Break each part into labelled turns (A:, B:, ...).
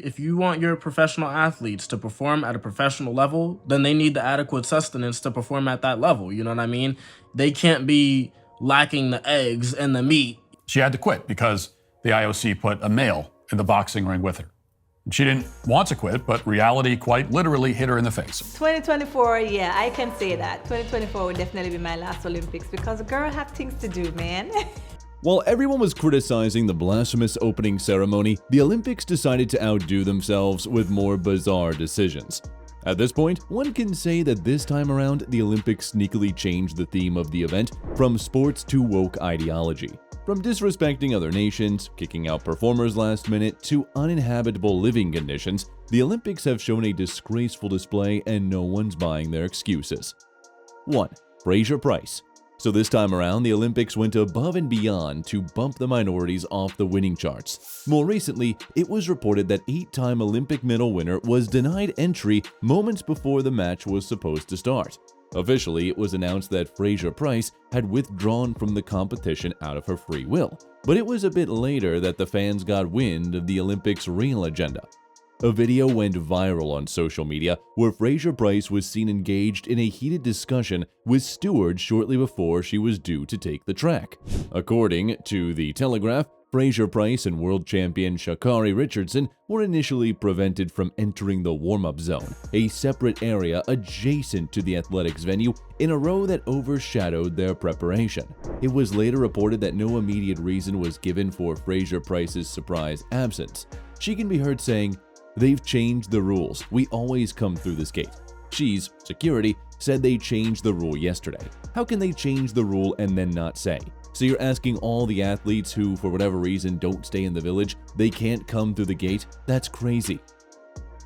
A: If you want your professional athletes to perform at a professional level, then they need the adequate sustenance to perform at that level. You know what I mean? They can't be lacking the eggs and the meat.
B: She had to quit because the IOC put a male in the boxing ring with her. She didn't want to quit, but reality quite literally hit her in the face.
C: 2024, yeah, I can say that. 2024 will definitely be my last Olympics because a girl have things to do, man.
D: While everyone was criticizing the blasphemous opening ceremony, the Olympics decided to outdo themselves with more bizarre decisions. At this point, one can say that this time around, the Olympics sneakily changed the theme of the event from sports to woke ideology. From disrespecting other nations, kicking out performers last minute, to uninhabitable living conditions, the Olympics have shown a disgraceful display and no one's buying their excuses. 1. Fraser Price. So this time around, the Olympics went above and beyond to bump the minorities off the winning charts. More recently, it was reported that 8-time Olympic medal winner was denied entry moments before the match was supposed to start. Officially, it was announced that Fraser Price had withdrawn from the competition out of her free will, but it was a bit later that the fans got wind of the Olympics' real agenda. A video went viral on social media where Fraser Price was seen engaged in a heated discussion with stewards shortly before she was due to take the track. According to The Telegraph, Fraser Price and world champion Sha'Carri Richardson were initially prevented from entering the warm-up zone, a separate area adjacent to the athletics venue in a row that overshadowed their preparation. It was later reported that no immediate reason was given for Fraser Price's surprise absence. She can be heard saying, "They've changed the rules. We always come through this gate." She's, security, said they changed the rule yesterday. How can they change the rule and then not say? So you're asking all the athletes who, for whatever reason, don't stay in the village, they can't come through the gate? That's crazy.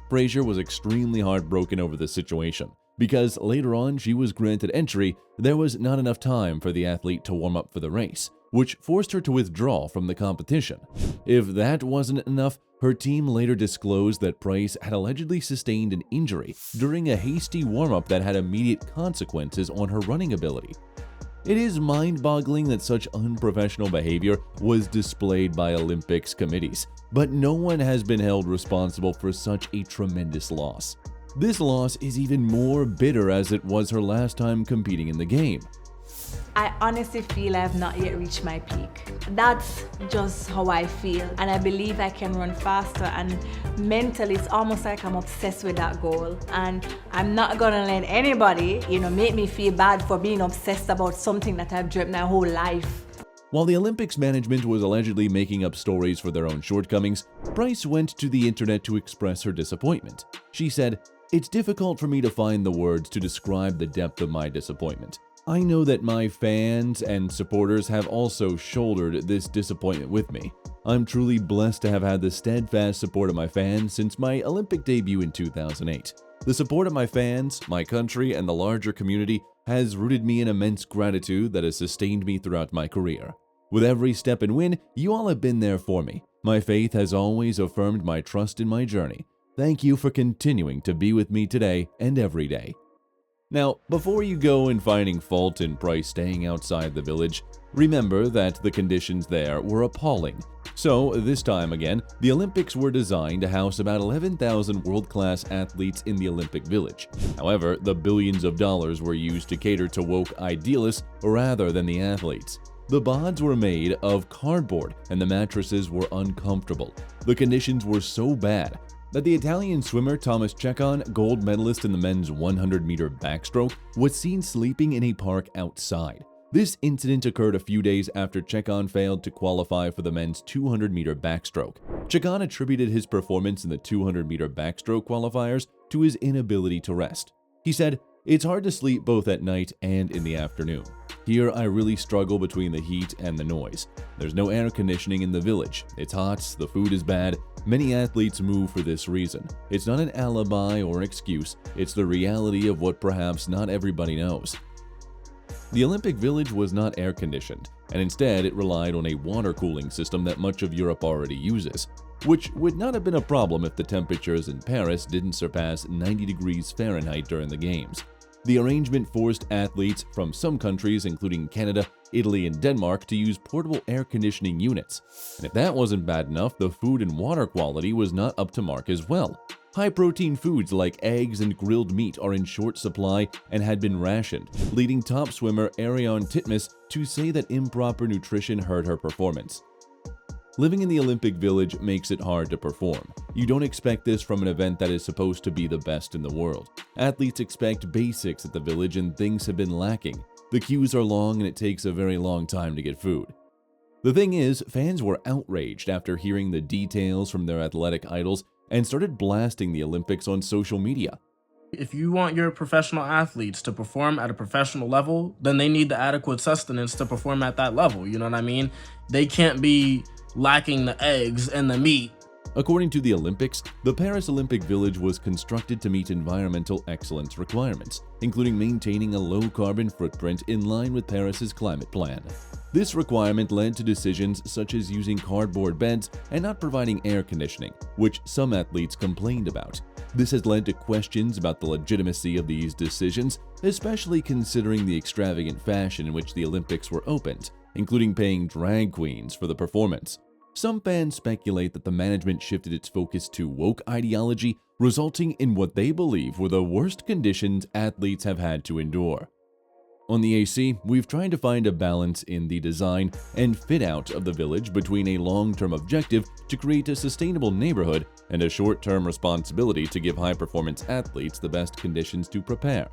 D: Fraser was extremely heartbroken over the situation. Because later on she was granted entry, there was not enough time for the athlete to warm up for the race, which forced her to withdraw from the competition. If that wasn't enough, her team later disclosed that Price had allegedly sustained an injury during a hasty warm-up that had immediate consequences on her running ability. It is mind-boggling that such unprofessional behavior was displayed by Olympics committees, but no one has been held responsible for such a tremendous loss. This loss is even more bitter as it was her last time competing in the game.
C: I honestly feel I have not yet reached my peak. That's just how I feel, and I believe I can run faster, and mentally it's almost like I'm obsessed with that goal, and I'm not gonna let anybody, make me feel bad for being obsessed about something that I've dreamt my whole life.
D: While the Olympics management was allegedly making up stories for their own shortcomings, Price went to the internet to express her disappointment. She said, "It's difficult for me to find the words to describe the depth of my disappointment. I know that my fans and supporters have also shouldered this disappointment with me. I'm truly blessed to have had the steadfast support of my fans since my Olympic debut in 2008. The support of my fans, my country, and the larger community has rooted me in immense gratitude that has sustained me throughout my career. With every step and win, you all have been there for me. My faith has always affirmed my trust in my journey. Thank you for continuing to be with me today and every day." Now, before you go and finding fault in Price staying outside the village, remember that the conditions there were appalling. So, this time again, the Olympics were designed to house about 11,000 world-class athletes in the Olympic Village. However, the billions of dollars were used to cater to woke idealists rather than the athletes. The bods were made of cardboard and the mattresses were uncomfortable. The conditions were so bad that the Italian swimmer Thomas Checon, gold medalist in the men's 100-meter backstroke, was seen sleeping in a park outside. This incident occurred a few days after Checon failed to qualify for the men's 200-meter backstroke. Checon attributed his performance in the 200-meter backstroke qualifiers to his inability to rest. He said, "It's hard to sleep both at night and in the afternoon. Here I really struggle between the heat and the noise. There's no air conditioning in the village. It's hot, the food is bad. Many athletes move for this reason. It's not an alibi or excuse, it's the reality of what perhaps not everybody knows." The Olympic Village was not air-conditioned, and instead it relied on a water cooling system that much of Europe already uses, which would not have been a problem if the temperatures in Paris didn't surpass 90 degrees Fahrenheit during the Games. the arrangement forced athletes from some countries, including Canada, Italy, and Denmark, to use portable air conditioning units. And if that wasn't bad enough, the food and water quality was not up to mark as well. High-protein foods like eggs and grilled meat are in short supply and had been rationed, leading top swimmer Ariane Titmus to say that improper nutrition hurt her performance. Living in the Olympic Village makes it hard to perform. You don't expect this from an event that is supposed to be the best in the world. Athletes expect basics at the Village and things have been lacking. The queues are long and it takes a very long time to get food. The thing is, fans were outraged after hearing the details from their athletic idols and started blasting the Olympics on social media.
A: If you want your professional athletes to perform at a professional level, then they need the adequate sustenance to perform at that level, you know what I mean? They can't be lacking the eggs and the meat.
D: According to the Olympics, the Paris Olympic Village was constructed to meet environmental excellence requirements, including maintaining a low-carbon footprint in line with Paris's climate plan. This requirement led to decisions such as using cardboard beds and not providing air conditioning, which some athletes complained about. This has led to questions about the legitimacy of these decisions, especially considering the extravagant fashion in which the Olympics were opened, including paying drag queens for the performance. Some fans speculate that the management shifted its focus to woke ideology, resulting in what they believe were the worst conditions athletes have had to endure. On the AC, we've tried to find a balance in the design and fit out of the Village between a long-term objective to create a sustainable neighborhood and a short-term responsibility to give high-performance athletes the best conditions to prepare.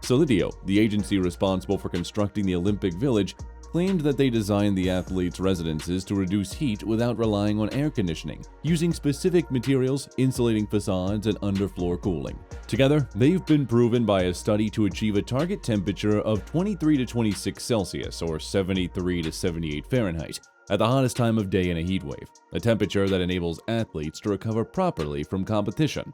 D: Solidio, the agency responsible for constructing the Olympic Village, claimed that they designed the athletes' residences to reduce heat without relying on air conditioning, using specific materials, insulating facades, and underfloor cooling. Together, they've been proven by a study to achieve a target temperature of 23 to 26 Celsius or 73 to 78 Fahrenheit at the hottest time of day in a heat wave, a temperature that enables athletes to recover properly from competition.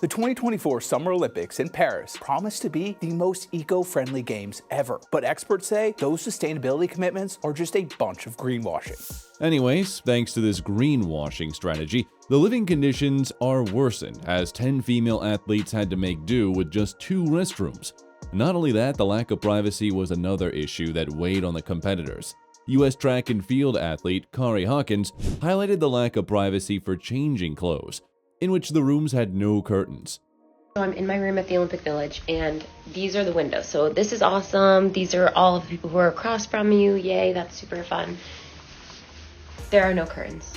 E: The 2024 Summer Olympics in Paris promise to be the most eco-friendly games ever, but experts say those sustainability commitments are just a bunch of greenwashing.
D: Anyways, thanks to this greenwashing strategy, the living conditions are worsened as 10 female athletes had to make do with just 2 restrooms. Not only that, the lack of privacy was another issue that weighed on the competitors. U.S. track and field athlete Kari Hawkins highlighted the lack of privacy for changing clothes, in which the rooms had no curtains.
F: So I'm in my room at the Olympic Village, and these are the windows. So this is awesome. These are all of the people who are across from you. Yay, that's super fun. There are no curtains.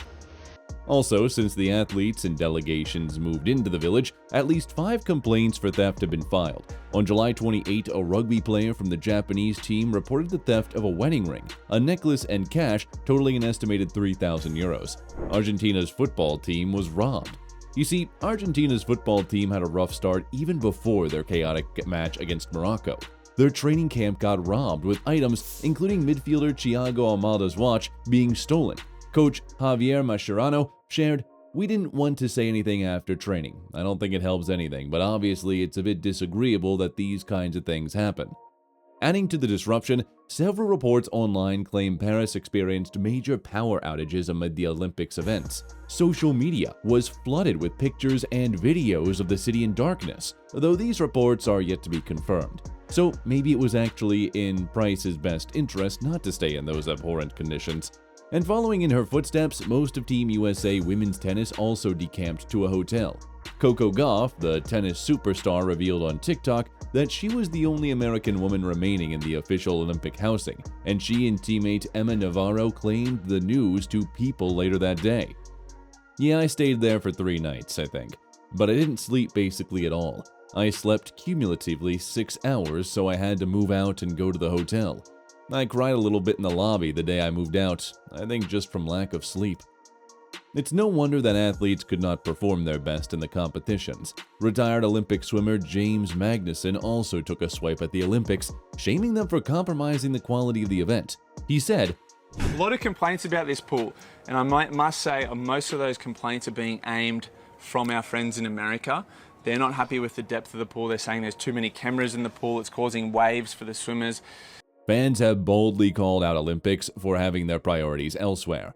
D: Also, since the athletes and delegations moved into the Village, at least 5 complaints for theft have been filed. On July 28, a rugby player from the Japanese team reported the theft of a wedding ring, a necklace, and cash totaling an estimated 3,000 euros. Argentina's football team was robbed. You see, Argentina's football team had a rough start even before their chaotic match against Morocco. Their training camp got robbed, with items including midfielder Thiago Almada's watch being stolen. Coach Javier Mascherano shared, "We didn't want to say anything after training. I don't think it helps anything, but obviously it's a bit disagreeable that these kinds of things happen." Adding to the disruption, several reports online claim Paris experienced major power outages amid the Olympics events. Social media was flooded with pictures and videos of the city in darkness, though these reports are yet to be confirmed. So maybe it was actually in Price's best interest not to stay in those abhorrent conditions. And following in her footsteps, most of Team USA women's tennis also decamped to a hotel. Coco Gauff, the tennis superstar, revealed on TikTok that she was the only American woman remaining in the official Olympic housing, and she and teammate Emma Navarro claimed the news to People later that day. "Yeah, I stayed there for 3 nights, I think, but I didn't sleep basically at all. I slept cumulatively 6 hours, so I had to move out and go to the hotel. I cried a little bit in the lobby the day I moved out, I think just from lack of sleep." It's no wonder that athletes could not perform their best in the competitions. Retired Olympic swimmer James Magnuson also took a swipe at the Olympics, shaming them for compromising the quality of the event. He said,
G: "A lot of complaints about this pool, and I must say most of those complaints are being aimed from our friends in America. They're not happy with the depth of the pool. They're saying there's too many cameras in the pool. It's causing waves for the swimmers."
D: Fans have boldly called out Olympics for having their priorities elsewhere.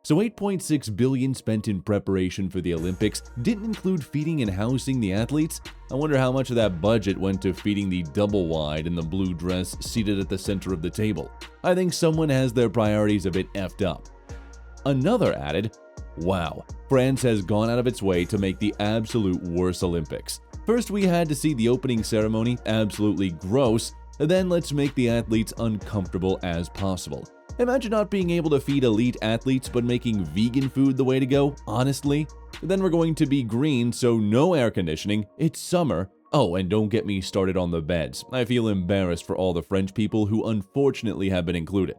D: So $8.6 billion spent in preparation for the Olympics didn't include feeding and housing the athletes? I wonder how much of that budget went to feeding the double-wide in the blue dress seated at the center of the table. I think someone has their priorities a bit effed up. Another added, wow, France has gone out of its way to make the absolute worst Olympics. First we had to see the opening ceremony, absolutely gross, then let's make the athletes uncomfortable as possible. Imagine not being able to feed elite athletes but making vegan food the way to go, honestly. Then we're going to be green, so no air conditioning, it's summer. Oh, and don't get me started on the beds. I feel embarrassed for all the French people who unfortunately have been included.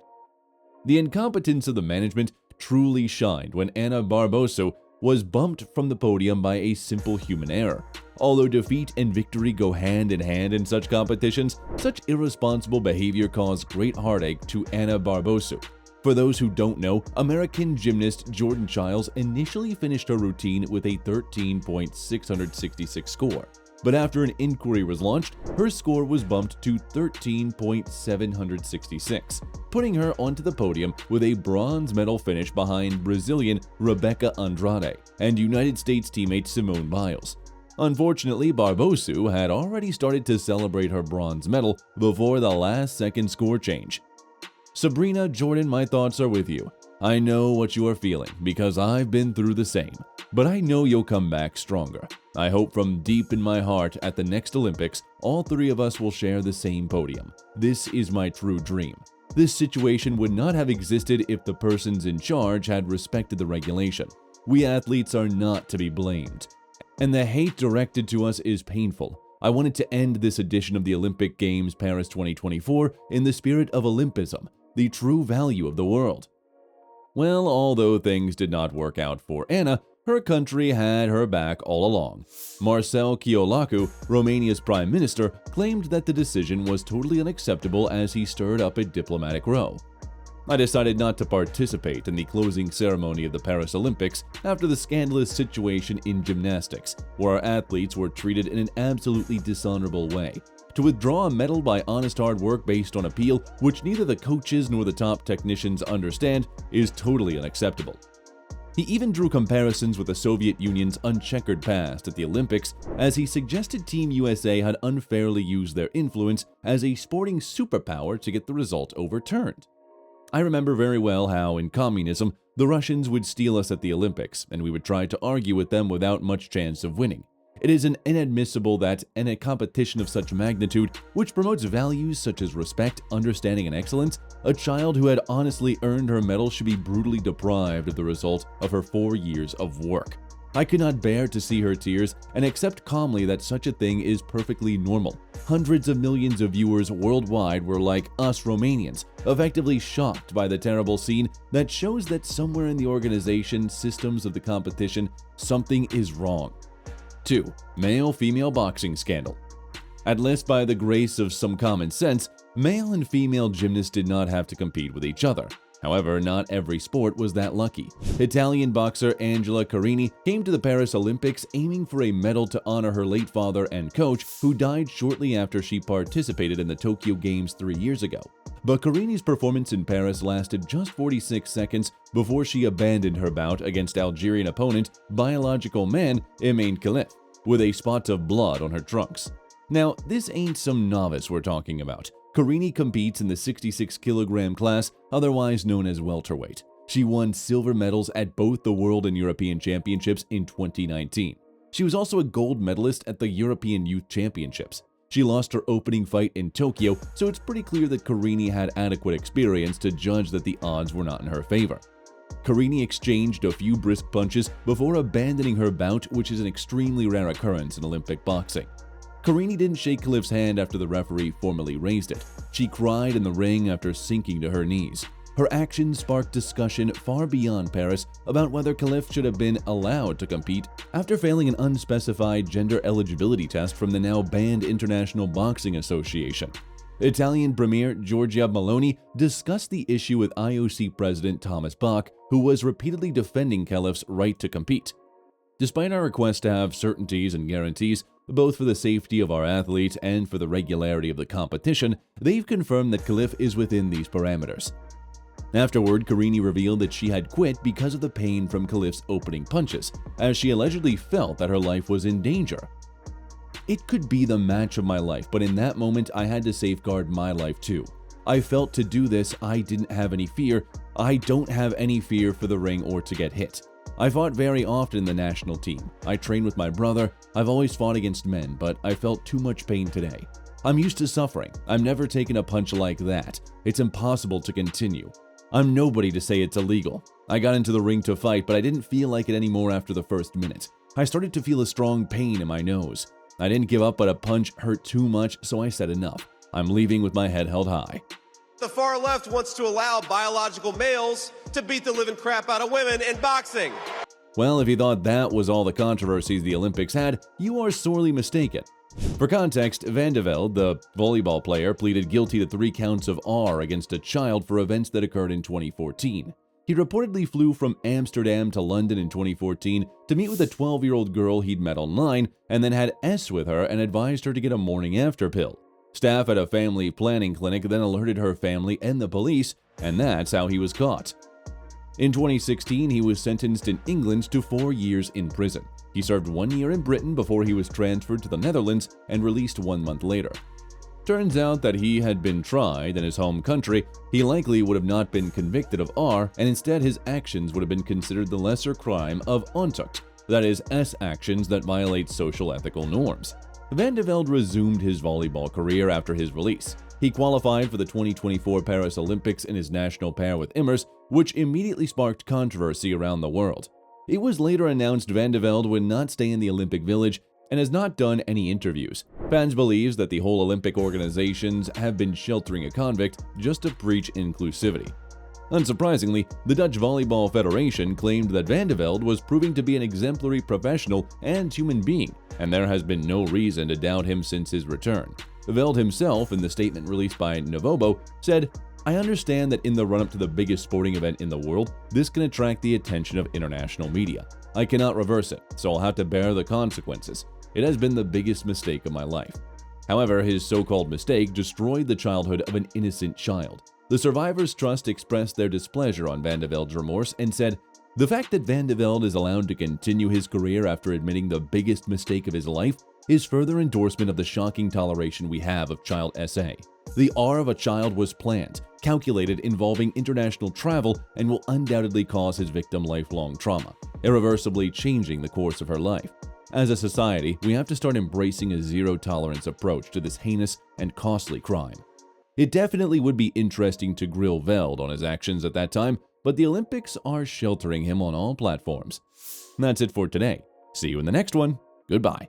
D: The incompetence of the management truly shined when Ana Barbosa was bumped from the podium by a simple human error. Although defeat and victory go hand in hand in such competitions, such irresponsible behavior caused great heartache to Ana Barbosa. For those who don't know, American gymnast Jordan Chiles initially finished her routine with a 13.666 score. But after an inquiry was launched, her score was bumped to 13.766, putting her onto the podium with a bronze medal finish behind Brazilian Rebeca Andrade and United States teammate Simone Biles. Unfortunately, Barbosa had already started to celebrate her bronze medal before the last-second score change. Sabrina, Jordan, my thoughts are with you. I know what you are feeling because I've been through the same, but I know you'll come back stronger. I hope from deep in my heart at the next Olympics, all three of us will share the same podium. This is my true dream. This situation would not have existed if the persons in charge had respected the regulation. We athletes are not to be blamed. And the hate directed to us is painful. I wanted to end this edition of the Olympic Games Paris 2024 in the spirit of Olympism, the true value of the world. Well, although things did not work out for Ana, her country had her back all along. Marcel Ciolacu, Romania's prime minister, claimed that the decision was totally unacceptable as he stirred up a diplomatic row. I decided not to participate in the closing ceremony of the Paris Olympics after the scandalous situation in gymnastics, where our athletes were treated in an absolutely dishonorable way. To withdraw a medal by honest hard work based on appeal, which neither the coaches nor the top technicians understand, is totally unacceptable. He even drew comparisons with the Soviet Union's uncheckered past at the Olympics, as he suggested Team USA had unfairly used their influence as a sporting superpower to get the result overturned. I remember very well how, in communism, the Russians would steal us at the Olympics, and we would try to argue with them without much chance of winning. It is inadmissible that, in a competition of such magnitude, which promotes values such as respect, understanding, and excellence, a child who had honestly earned her medal should be brutally deprived of the result of her 4 years of work. I could not bear to see her tears and accept calmly that such a thing is perfectly normal. Hundreds of millions of viewers worldwide were like us Romanians, effectively shocked by the terrible scene that shows that somewhere in the organization systems of the competition, something is wrong. 2. Male-female boxing scandal. At least by the grace of some common sense, male and female gymnasts did not have to compete with each other. However, not every sport was that lucky. Italian boxer Angela Carini came to the Paris Olympics aiming for a medal to honor her late father and coach, who died shortly after she participated in the Tokyo Games 3 years ago. But Carini's performance in Paris lasted just 46 seconds before she abandoned her bout against Algerian opponent, biological man Emin Khalif, with a spot of blood on her trunks. Now, this ain't some novice we're talking about. Carini competes in the 66-kilogram class, otherwise known as welterweight. She won silver medals at both the World and European Championships in 2019. She was also a gold medalist at the European Youth Championships. She lost her opening fight in Tokyo, so it's pretty clear that Carini had adequate experience to judge that the odds were not in her favor. Carini exchanged a few brisk punches before abandoning her bout, which is an extremely rare occurrence in Olympic boxing. Carini didn't shake Khalif's hand after the referee formally raised it. She cried in the ring after sinking to her knees. Her actions sparked discussion far beyond Paris about whether Khalif should have been allowed to compete after failing an unspecified gender eligibility test from the now banned International Boxing Association. Italian Premier Giorgia Meloni discussed the issue with IOC President Thomas Bach, who was repeatedly defending Khalif's right to compete. Despite our request to have certainties and guarantees, both for the safety of our athletes and for the regularity of the competition, they've confirmed that Khalif is within these parameters. Afterward, Carini revealed that she had quit because of the pain from Khalif's opening punches, as she allegedly felt that her life was in danger. It could be the match of my life, but in that moment I had to safeguard my life too. I felt to do this I didn't have any fear. I don't have any fear for the ring or to get hit. I fought very often in the national team. I trained with my brother. I've always fought against men, but I felt too much pain today. I'm used to suffering. I'm never taken a punch like that. It's impossible to continue. I'm nobody to say it's illegal. I got into the ring to fight, but I didn't feel like it anymore after the first minute. I started to feel a strong pain in my nose. I didn't give up, but a punch hurt too much, so I said enough. I'm leaving with my head held high.
H: The far left wants to allow biological males to beat the living crap out of women in boxing.
D: Well, if you thought that was all the controversies the Olympics had, you are sorely mistaken. For context, Van de Velde, the volleyball player, pleaded guilty to 3 counts of R against a child for events that occurred in 2014. He reportedly flew from Amsterdam to London in 2014 to meet with a 12-year-old girl he'd met online and then had S with her and advised her to get a morning after pill. Staff at a family planning clinic then alerted her family and the police, and that's how he was caught. In 2016, he was sentenced in England to 4 years in prison. He served 1 year in Britain before he was transferred to the Netherlands and released 1 month later. Turns out that he had been tried in his home country. He likely would have not been convicted of R, and instead his actions would have been considered the lesser crime of ontucht, that is, S actions that violate social ethical norms. Van de Velde resumed his volleyball career after his release. He qualified for the 2024 Paris Olympics in his national pair with Immers, which immediately sparked controversy around the world. It was later announced Van de Velde would not stay in the Olympic Village and has not done any interviews. Fans believes that the whole Olympic organizations have been sheltering a convict just to preach inclusivity. Unsurprisingly, the Dutch Volleyball Federation claimed that Van de Velde was proving to be an exemplary professional and human being, and there has been no reason to doubt him since his return. Velde himself, in the statement released by Novobo, said, "I understand that in the run-up to the biggest sporting event in the world, this can attract the attention of international media. I cannot reverse it, so I'll have to bear the consequences. It has been the biggest mistake of my life." However, his so-called mistake destroyed the childhood of an innocent child. The Survivors Trust expressed their displeasure on Van de Velde's remorse and said, "The fact that Van de Velde is allowed to continue his career after admitting the biggest mistake of his life is further endorsement of the shocking toleration we have of child SA. The R of a child was planned, calculated, involving international travel, and will undoubtedly cause his victim lifelong trauma, irreversibly changing the course of her life. As a society, we have to start embracing a zero-tolerance approach to this heinous and costly crime." It definitely would be interesting to grill Velde on his actions at that time, but the Olympics are sheltering him on all platforms. That's it for today. See you in the next one. Goodbye.